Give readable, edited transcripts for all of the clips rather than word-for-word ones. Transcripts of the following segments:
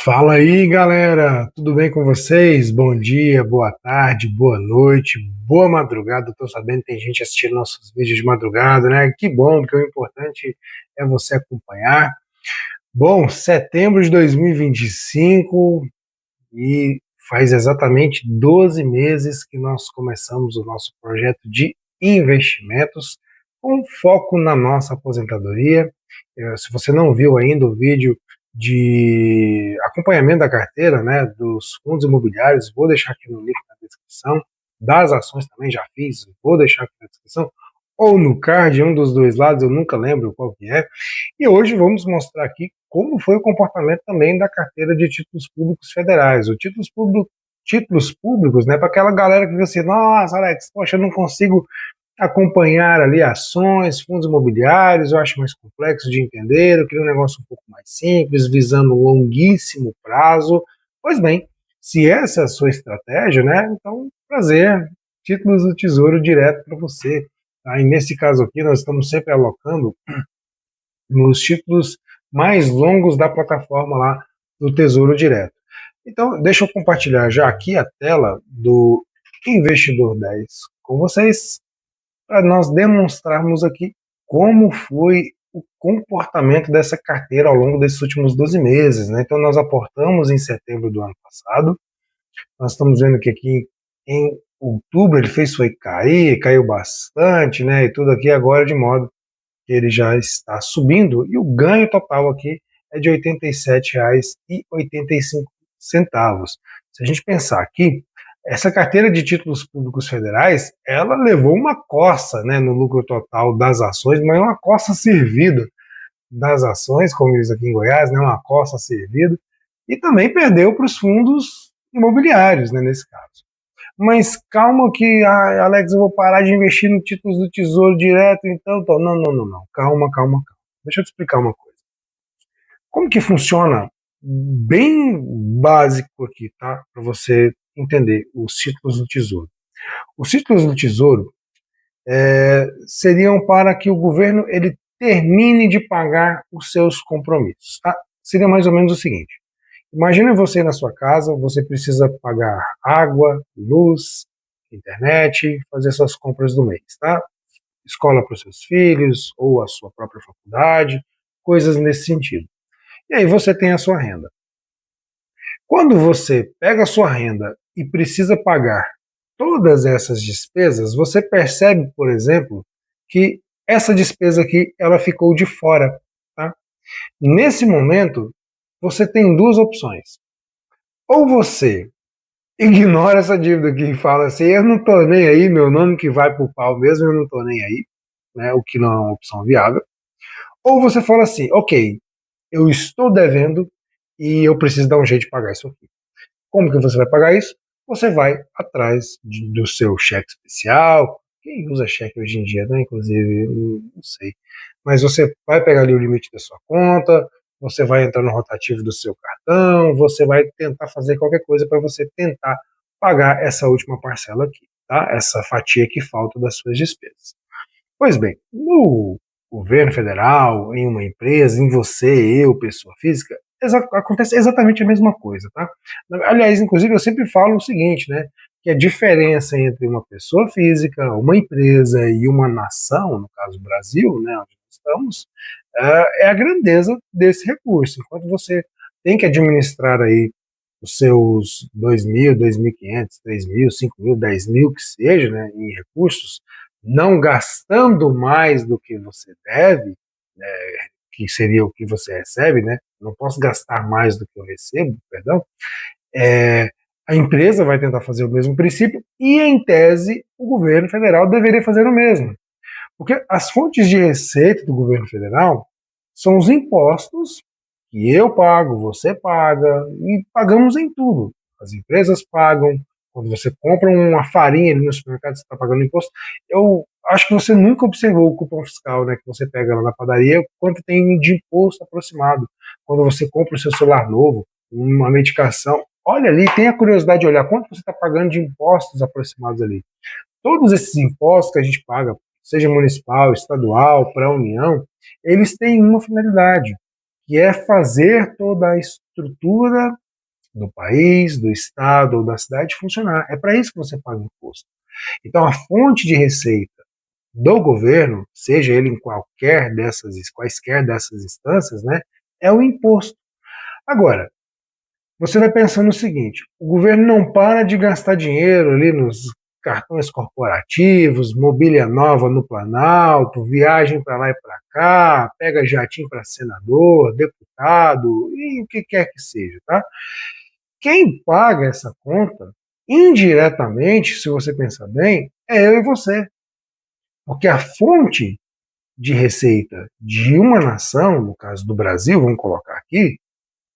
Fala aí, galera! Tudo bem com vocês? Bom dia, boa tarde, boa noite, boa madrugada. Tô sabendo que tem gente assistindo nossos vídeos de madrugada, né? Que bom, porque o importante é você acompanhar. Bom, setembro de 2025 e faz exatamente 12 meses que nós começamos o nosso projeto de investimentos com foco na nossa aposentadoria. Se você não viu ainda o vídeo de acompanhamento da carteira, né, dos fundos imobiliários, vou deixar aqui no link na descrição. Das ações também já fiz, vou deixar aqui na descrição. Ou no card, um dos dois lados, eu nunca lembro qual que é. E hoje vamos mostrar aqui como foi o comportamento também da carteira de títulos públicos federais. O títulos públicos, né, para aquela galera que diz assim, nossa, Alex, poxa, eu não consigo acompanhar ali ações, fundos imobiliários, eu acho mais complexo de entender, eu queria um negócio um pouco mais simples, visando um longuíssimo prazo. Pois bem, se essa é a sua estratégia, né, então, prazer, títulos do Tesouro direto para você. Tá? E nesse caso aqui, nós estamos sempre alocando nos títulos mais longos da plataforma lá do Tesouro Direto. Então, deixa eu compartilhar já aqui a tela do Investidor 10 com vocês, para nós demonstrarmos aqui como foi o comportamento dessa carteira ao longo desses últimos 12 meses. Né? Então, nós aportamos em setembro do ano passado, nós estamos vendo que aqui em outubro ele fez foi cair, caiu bastante, né? E tudo aqui agora de modo que ele já está subindo, e o ganho total aqui é de R$ 87,85. Se a gente pensar aqui, essa carteira de títulos públicos federais, ela levou uma coça, né, no lucro total das ações, mas uma coça servida das ações, como diz aqui em Goiás, né, uma coça servida, e também perdeu para os fundos imobiliários, né, nesse caso. Mas calma que, Alex, eu vou parar de investir no títulos do Tesouro direto, então. Não, não, não, não. Calma, calma, calma. Deixa eu te explicar uma coisa. Como que funciona, bem básico aqui, tá? Para você entender os títulos do Tesouro. Os títulos do Tesouro seriam para que o governo ele termine de pagar os seus compromissos, tá? Seria mais ou menos o seguinte. Imagina você na sua casa, você precisa pagar água, luz, internet, fazer suas compras do mês, tá? Escola para os seus filhos, ou a sua própria faculdade, coisas nesse sentido. E aí você tem a sua renda. Quando você pega a sua renda e precisa pagar todas essas despesas, você percebe, por exemplo, que essa despesa aqui, ela ficou de fora, tá? Nesse momento, você tem duas opções. Ou você ignora essa dívida aqui e fala assim, eu não tô nem aí, meu nome que vai pro pau mesmo, eu não tô nem aí, né, o que não é uma opção viável. Ou você fala assim, ok, eu estou devendo e eu preciso dar um jeito de pagar isso aqui. Como que você vai pagar isso? Você vai atrás do seu cheque especial, quem usa cheque hoje em dia, né, inclusive, não sei, mas você vai pegar ali o limite da sua conta, você vai entrar no rotativo do seu cartão, você vai tentar fazer qualquer coisa para você tentar pagar essa última parcela aqui, tá? Essa fatia que falta das suas despesas. Pois bem, no governo federal, em uma empresa, em você, eu, pessoa física, acontece exatamente a mesma coisa, tá? Aliás, inclusive, eu sempre falo o seguinte, né? Que a diferença entre uma pessoa física, uma empresa e uma nação, no caso o Brasil, né, onde estamos, é a grandeza desse recurso. Enquanto você tem que administrar aí os seus 2.000, 2.500, 3.000, 5.000, 10.000, que seja, né, em recursos, não gastando mais do que você deve, né, que seria o que você recebe, né? Não posso gastar mais do que eu recebo, perdão. É, a empresa vai tentar fazer o mesmo princípio e, em tese, o governo federal deveria fazer o mesmo. Porque as fontes de receita do governo federal são os impostos que eu pago, você paga, e pagamos em tudo. As empresas pagam, quando você compra uma farinha ali no supermercado, você está pagando imposto. Eu acho que você nunca observou o cupom fiscal, né, que você pega lá na padaria, quanto tem de imposto aproximado. Quando você compra o seu celular novo, uma medicação, olha ali, tenha a curiosidade de olhar quanto você está pagando de impostos aproximados ali. Todos esses impostos que a gente paga, seja municipal, estadual, para a União, eles têm uma finalidade. que é fazer toda a estrutura do país, do estado ou da cidade funcionar. É para isso que você paga imposto. Então, a fonte de receita do governo, seja ele em quaisquer dessas instâncias, né, é o imposto. Agora, você vai pensando o seguinte: o governo não para de gastar dinheiro ali nos cartões corporativos, mobília nova no Planalto, viagem para lá e para cá, pega jatinho para senador, deputado e o que quer que seja, tá? Quem paga essa conta, indiretamente, se você pensar bem, é eu e você. Porque a fonte de receita de uma nação, no caso do Brasil, vamos colocar aqui,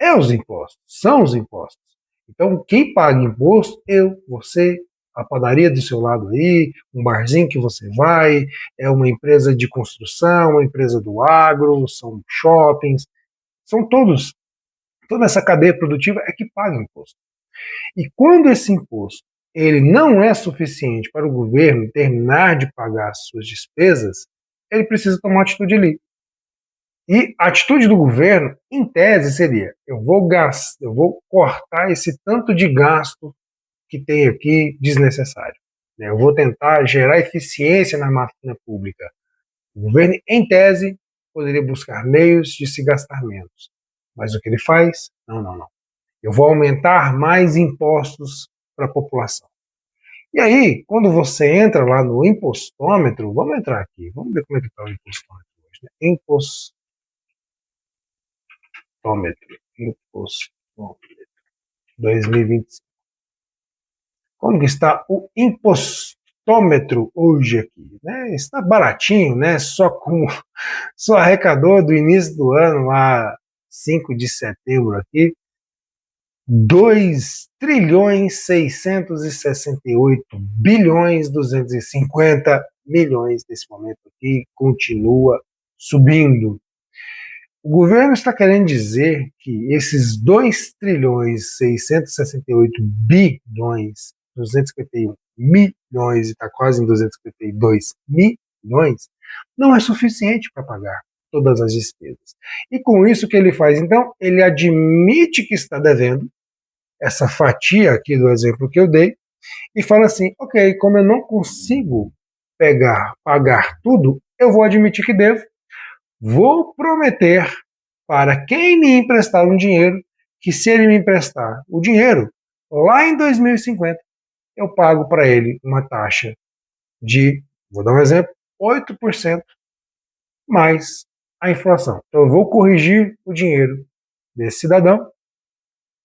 é os impostos, são os impostos. Então, quem paga imposto, eu, você, a padaria do seu lado aí, um barzinho que você vai, é uma empresa de construção, uma empresa do agro, são shoppings, são toda essa cadeia produtiva é que paga imposto. E quando esse imposto ele não é suficiente para o governo terminar de pagar as suas despesas, ele precisa tomar uma atitude ali. E a atitude do governo, em tese, seria: eu vou cortar esse tanto de gasto que tem aqui desnecessário. Eu vou tentar gerar eficiência na máquina pública. O governo, em tese, poderia buscar meios de se gastar menos. Mas o que ele faz? Não, não, não. Eu vou aumentar mais impostos para a população. E aí, quando você entra lá no impostômetro, vamos entrar aqui, vamos ver como é que está o impostômetro hoje. Né? Impostômetro 2025. Como que está o impostômetro hoje aqui? Né? Está baratinho, né? Só arrecadou do início do ano, lá 5 de setembro aqui, 2.668.250 bilhões nesse momento aqui, continua subindo. O governo está querendo dizer que esses 2.668.251 bilhões, e está quase em 252 milhões, não é suficiente para pagar todas as despesas. E com isso, o que ele faz? Então, ele admite que está devendo, essa fatia aqui do exemplo que eu dei, e fala assim: ok, como eu não consigo pagar tudo, eu vou admitir que devo, vou prometer para quem me emprestar um dinheiro que, se ele me emprestar o dinheiro lá em 2050, eu pago para ele uma taxa de, vou dar um exemplo, 8% mais a inflação. Então eu vou corrigir o dinheiro desse cidadão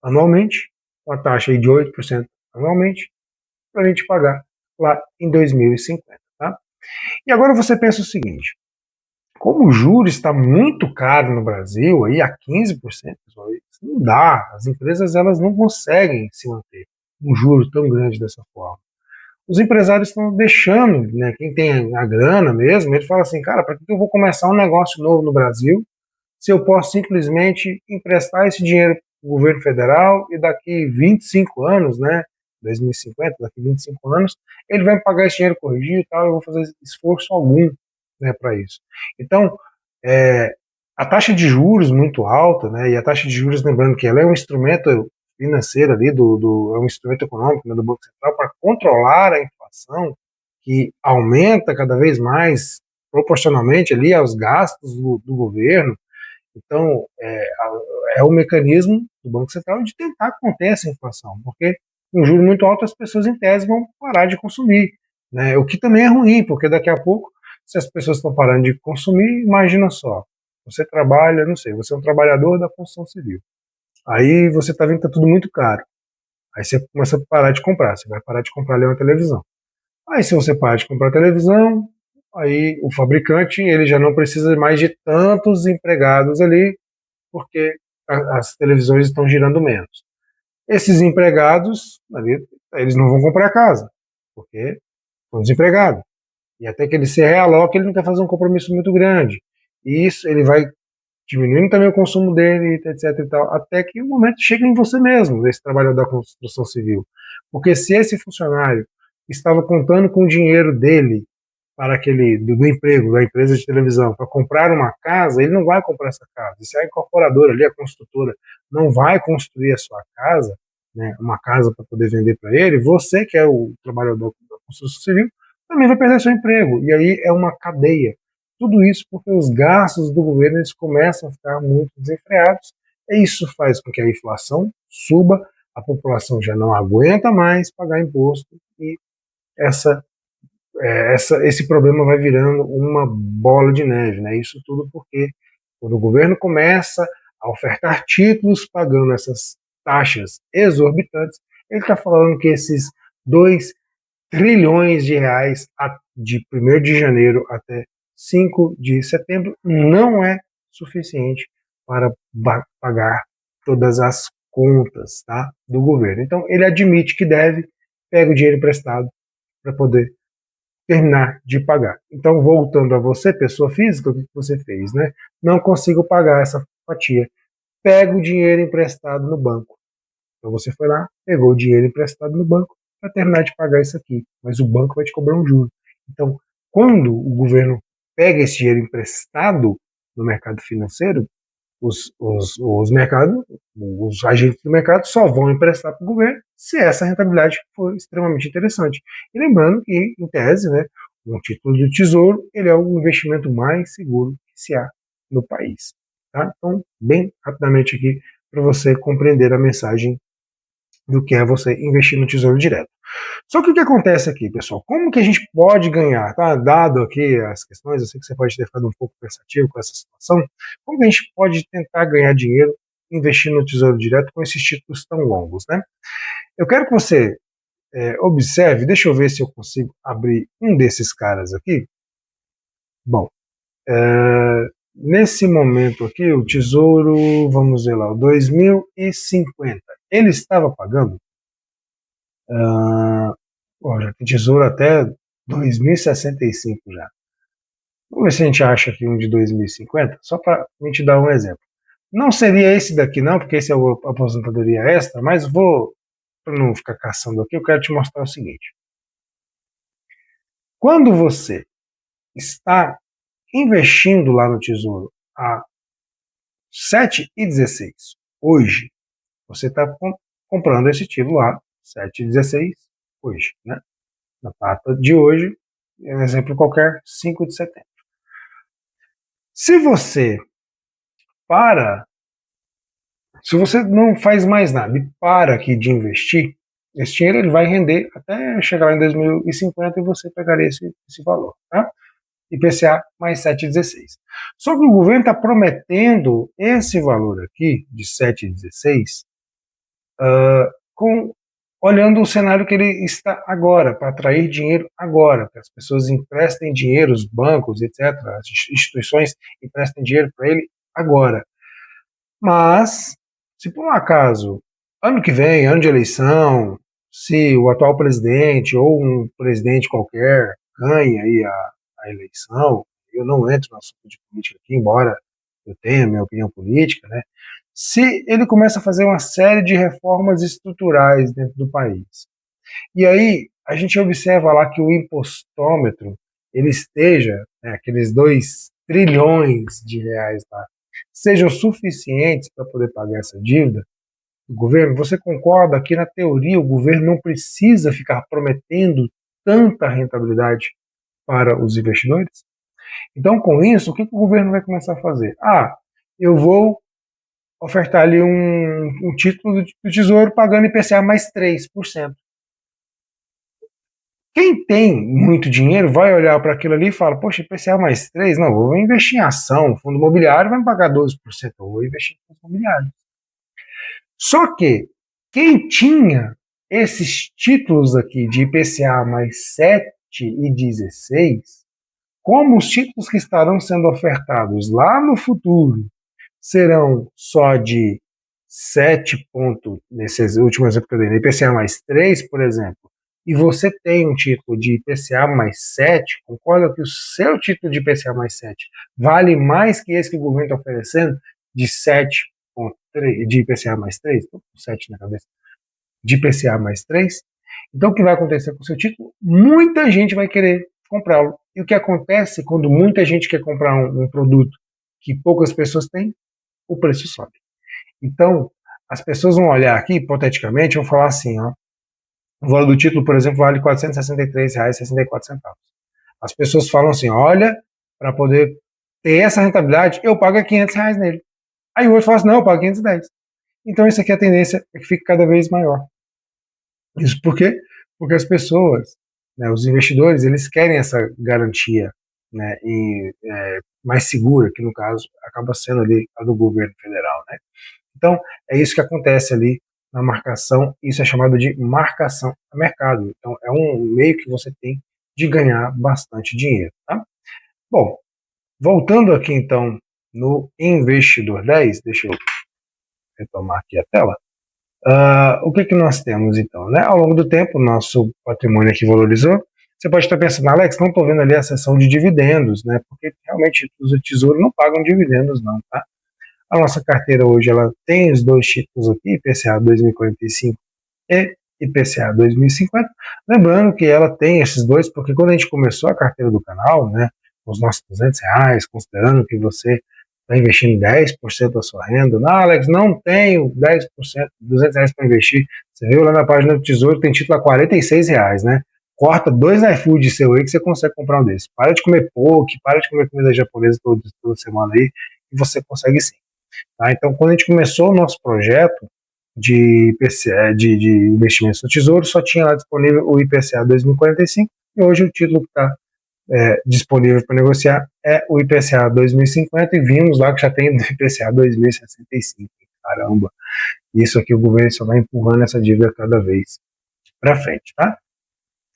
anualmente, uma taxa aí de 8% anualmente, para a gente pagar lá em 2050. Tá? E agora você pensa o seguinte: como o juro está muito caro no Brasil, aí a 15%, isso não dá. As empresas elas não conseguem se manter um juro tão grande dessa forma. Os empresários estão deixando, né, quem tem a grana mesmo, ele fala assim: cara, para que eu vou começar um negócio novo no Brasil se eu posso simplesmente emprestar esse dinheiro para o governo federal e daqui 25 anos, né, 2050, daqui 25 anos, ele vai me pagar esse dinheiro corrigido e tal, eu vou fazer esforço algum, né, para isso. Então, é, a taxa de juros muito alta, né, e a taxa de juros, lembrando que ela é um instrumento financeiro ali, é um instrumento econômico, né, do Banco Central para controlar a inflação, que aumenta cada vez mais proporcionalmente ali aos gastos do governo. Então, é o mecanismo do Banco Central de tentar conter essa inflação, porque com um juro muito alto as pessoas, em tese, vão parar de consumir, né? O que também é ruim, porque daqui a pouco, se as pessoas estão parando de consumir, imagina só, você trabalha, não sei, você é um trabalhador da construção civil, aí você está vendo que está tudo muito caro, aí você começa a parar de comprar, você vai parar de comprar ali uma televisão. Aí se você parar de comprar televisão, aí o fabricante ele já não precisa mais de tantos empregados ali, porque as televisões estão girando menos. Esses empregados, eles não vão comprar casa, porque estão desempregados. E até que ele se realoque, ele não quer fazer um compromisso muito grande. E isso ele vai diminuindo também o consumo dele, etc. E tal, até que o momento chega em você mesmo, desse trabalhador da construção civil. Porque se esse funcionário estava contando com o dinheiro dele para aquele do emprego da empresa de televisão para comprar uma casa, ele não vai comprar essa casa. Se a incorporadora ali, a construtora, não vai construir a sua casa, né, uma casa para poder vender para ele, você que é o trabalhador da construção civil também vai perder seu emprego. E aí é uma cadeia. Tudo isso porque os gastos do governo eles começam a ficar muito desenfreados. E isso faz com que a inflação suba, a população já não aguenta mais pagar imposto e essa esse problema vai virando uma bola de neve, né? Isso tudo porque quando o governo começa a ofertar títulos pagando essas taxas exorbitantes, ele está falando que esses 2 trilhões de reais de 1º de janeiro até 5 de setembro não é suficiente para pagar todas as contas, tá, do governo. Então ele admite que deve, pega o dinheiro emprestado para poder terminar de pagar. Então, voltando a você, pessoa física, o que você fez, né? Não consigo pagar essa fatia. Pega o dinheiro emprestado no banco. Então você foi lá, pegou o dinheiro emprestado no banco para terminar de pagar isso aqui, mas o banco vai te cobrar um juro. Então, quando o governo pega esse dinheiro emprestado no mercado financeiro, os mercados, os agentes do mercado só vão emprestar para o governo se essa rentabilidade for extremamente interessante. E lembrando que, em tese, né, um título do Tesouro ele é o investimento mais seguro que se há no país. Tá? Então, bem rapidamente aqui, para você compreender a mensagem do que é você investir no Tesouro Direto. Só que o que acontece aqui, pessoal? Como que a gente pode ganhar, tá? Dado aqui as questões, eu sei que você pode ter ficado um pouco pensativo com essa situação, como que a gente pode tentar ganhar dinheiro investindo no Tesouro Direto com esses títulos tão longos, né? Eu quero que você observe, deixa eu ver se eu consigo abrir um desses caras aqui. Bom, nesse momento aqui, o Tesouro, vamos ver lá, o 2050, ele estava pagando já tem Tesouro até 2065 já. Vamos ver se a gente acha aqui um de 2050, só para a gente dar um exemplo. Não seria esse daqui não, porque esse é o aposentadoria extra, mas vou, para não ficar caçando aqui, eu quero te mostrar o seguinte. Quando você está investindo lá no Tesouro a 7,16 hoje, você está comprando esse título lá, 7,16 hoje, né? Na data de hoje, um exemplo qualquer, 5 de setembro. Se você se você não faz mais nada e para aqui de investir, esse dinheiro ele vai render até chegar lá em 2050 e você pegaria esse valor, tá? IPCA mais 7,16. Só que o governo está prometendo esse valor aqui, de 7,16, olhando o cenário que ele está agora, para atrair dinheiro agora, que as pessoas emprestem dinheiro, os bancos, etc., as instituições emprestem dinheiro para ele agora. Mas, se por um acaso, ano que vem, ano de eleição, se o atual presidente ou um presidente qualquer ganha aí a eleição, eu não entro no assunto de política aqui, embora eu tenha minha opinião política, né? Se ele começa a fazer uma série de reformas estruturais dentro do país, e aí a gente observa lá que o impostômetro ele esteja, né, aqueles 2 trilhões de reais lá, sejam suficientes para poder pagar essa dívida do governo, você concorda que na teoria o governo não precisa ficar prometendo tanta rentabilidade para os investidores? Então, com isso, o que o governo vai começar a fazer? Eu vou ofertar ali um título do Tesouro pagando IPCA mais 3%. Quem tem muito dinheiro vai olhar para aquilo ali e fala, poxa, IPCA mais 3, não, vou investir em ação, fundo imobiliário vai me pagar 12%, eu vou investir em fundo imobiliário. Só que quem tinha esses títulos aqui de IPCA mais 7,16, como os títulos que estarão sendo ofertados lá no futuro serão só de 7 pontos, nesse último exemplo que eu dei, IPCA mais 3, por exemplo, e você tem um título de IPCA mais 7, concorda que o seu título de IPCA mais 7 vale mais que esse que o governo está oferecendo de 7,3, de IPCA mais 3? Estou com 7 na cabeça. De IPCA mais 3? Então, o que vai acontecer com o seu título? Muita gente vai querer comprá-lo E o que acontece quando muita gente quer comprar um produto que poucas pessoas têm? O preço sobe. Então, as pessoas vão olhar aqui, hipoteticamente, vão falar assim, ó, o valor do título, por exemplo, vale R$ 463,64. As pessoas falam assim, olha, para poder ter essa rentabilidade, eu pago R$ 500 nele. Aí o outro fala assim, não, eu pago 510. Então, isso aqui a tendência é que fique cada vez maior. Isso por quê? Porque as pessoas, né, os investidores, eles querem essa garantia, né, mais segura, que no caso acaba sendo ali a do governo federal, né? Então, é isso que acontece ali na marcação, isso é chamado de marcação a mercado. Então, é um meio que você tem de ganhar bastante dinheiro, tá? Bom, voltando aqui então no Investidor 10, deixa eu retomar aqui a tela. O que nós temos então, né? Ao longo do tempo, o nosso patrimônio aqui valorizou. Você pode estar pensando, Alex, não estou vendo ali a seção de dividendos, né? Porque realmente os do Tesouro não pagam dividendos, não, tá? A nossa carteira hoje ela tem os dois títulos aqui, IPCA 2045 e IPCA 2050. Lembrando que ela tem esses dois, porque quando a gente começou a carteira do canal, né, com os nossos R$ 200, considerando que você está investindo 10% da sua renda, não, Alex, não tenho 10%, R$ 200 para investir. Você viu lá na página do Tesouro, tem título a R$ 46, né? Corta 2 iFood seu aí que você consegue comprar um desses. Para de comer poke, para de comer comida japonesa toda semana aí, e você consegue sim. Tá? Então, quando a gente começou o nosso projeto de IPCA, de investimentos no Tesouro, só tinha lá disponível o IPCA 2045 e hoje o título que está disponível para negociar é o IPCA 2050 e vimos lá que já tem o IPCA 2065. Caramba, isso aqui o governo só vai empurrando essa dívida cada vez para frente, tá?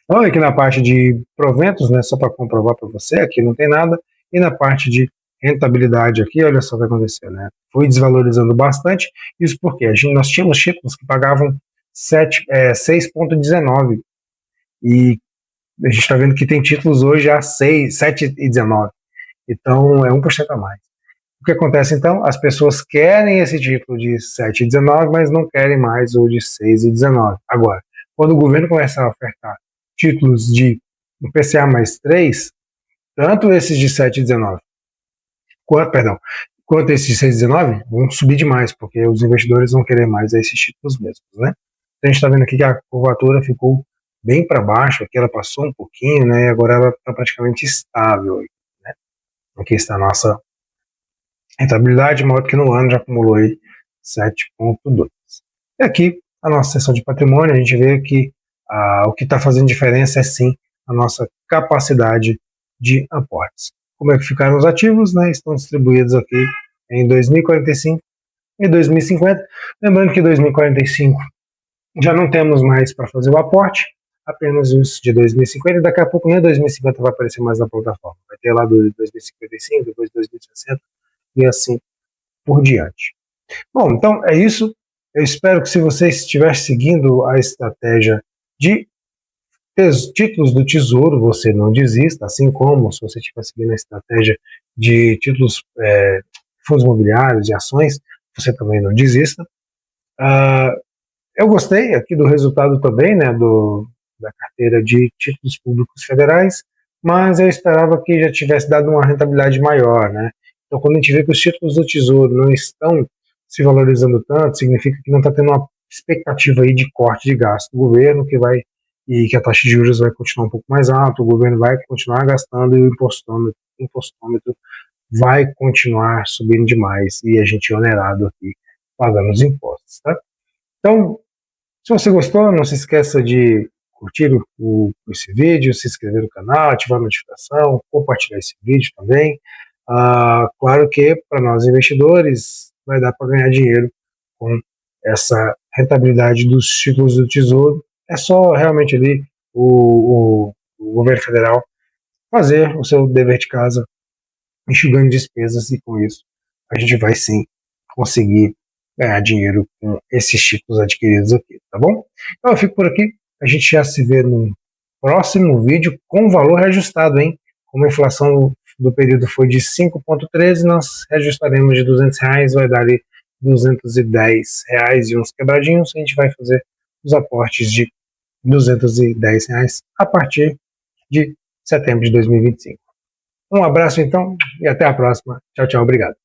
Então, aqui na parte de proventos, né, só para comprovar para você, aqui não tem nada, e na parte de rentabilidade aqui, olha só o que aconteceu, né? Foi desvalorizando bastante, isso porque nós tínhamos títulos que pagavam 6,19 e a gente está vendo que tem títulos hoje a 7,19, então é 1% a mais. O que acontece então? As pessoas querem esse título de 7,19, mas não querem mais o de 6,19. Agora, quando o governo começar a ofertar títulos de IPCA mais 3, tanto esses de 7,19, quanto esses de 6,19 vão subir demais, porque os investidores vão querer mais esses títulos mesmos, né? Então a gente está vendo aqui que a curvatura ficou bem para baixo, aqui ela passou um pouquinho, né? E agora ela está praticamente estável, né? Aqui está a nossa rentabilidade, maior que no ano já acumulou aí 7,2. E aqui a nossa seção de patrimônio, a gente vê que o que está fazendo diferença é sim a nossa capacidade de aportes. Como é que ficaram os ativos, né? Estão distribuídos aqui em 2045 e 2050. Lembrando que 2045 já não temos mais para fazer o aporte, apenas os de 2050. Daqui a pouco nem 2050 vai aparecer mais na plataforma. Vai ter lá do 2055, depois 2060 e assim por diante. Bom, então é isso. Eu espero que se você estiver seguindo a estratégia de títulos do Tesouro, você não desista, assim como se você estiver seguindo a estratégia de títulos, fundos imobiliários e ações, você também não desista. Eu gostei aqui do resultado também, né, da carteira de títulos públicos federais, mas eu esperava que já tivesse dado uma rentabilidade maior, né? Então, quando a gente vê que os títulos do Tesouro não estão se valorizando tanto, significa que não está tendo uma expectativa aí de corte de gasto do governo, e que a taxa de juros vai continuar um pouco mais alta, o governo vai continuar gastando e o impostômetro vai continuar subindo demais e a gente é onerado aqui pagando os impostos, tá? Então, se você gostou, não se esqueça de curtir esse vídeo, se inscrever no canal, ativar a notificação, compartilhar esse vídeo também. Claro que para nós investidores vai dar para ganhar dinheiro com essa rentabilidade dos títulos do Tesouro. É só realmente ali o governo federal fazer o seu dever de casa, enxugando despesas, e com isso a gente vai sim conseguir ganhar dinheiro com esses títulos adquiridos aqui, tá bom? Então eu fico por aqui, a gente já se vê no próximo vídeo com valor reajustado, hein? Como a inflação do período foi de 5,13, nós reajustaremos de R$ 200, vai dar ali R$ 210 e uns quebradinhos, a gente vai fazer os aportes de R$ 210 a partir de setembro de 2025. Um abraço então e até a próxima. Tchau, tchau, obrigado.